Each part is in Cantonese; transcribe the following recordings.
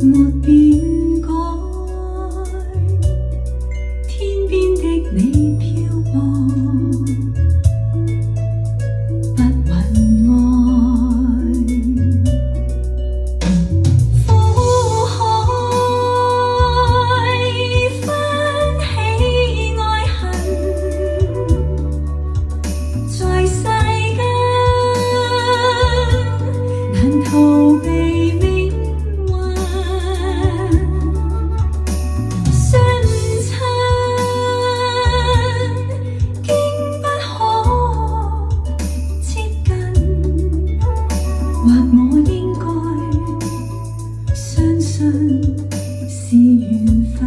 沒變改，天邊的你漂泊，不允愛。苦海分喜愛恨，在世間難逃避命運，相親經不可接近，或我應該相信是緣分。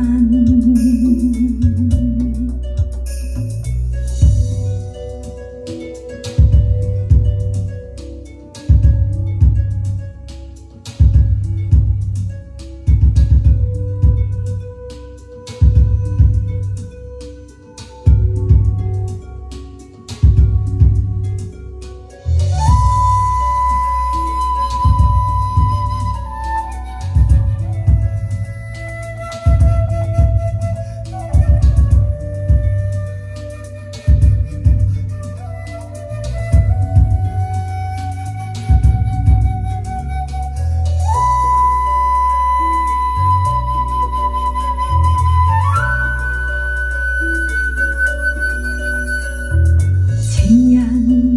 情人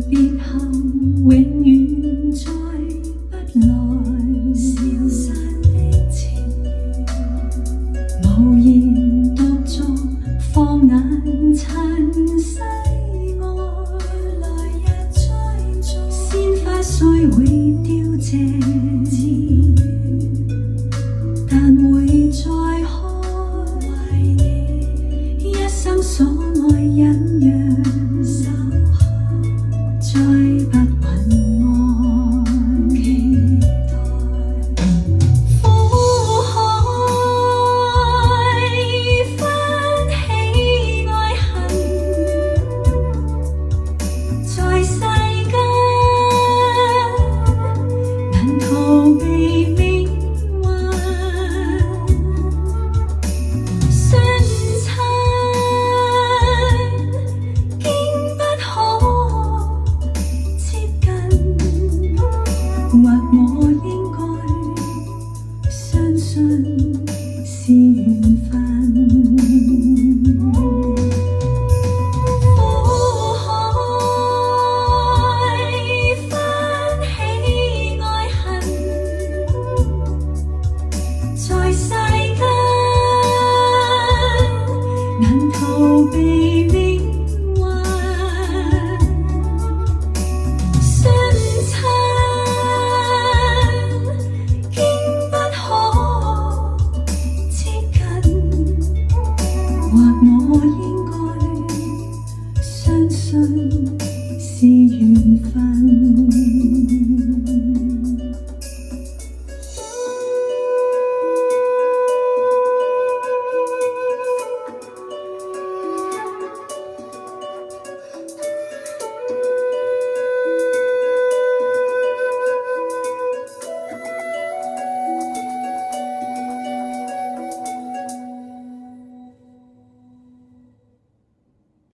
別後永遠再不來，消散的情緣，無言獨坐放眼塵世外，來日再做鮮花雖會凋謝，但會再開，為你一生所愛隱約。再不允愛，期待苦海分喜愛恨，在世間難逃避命運，相親經不可接近，或我應該相信是緣分。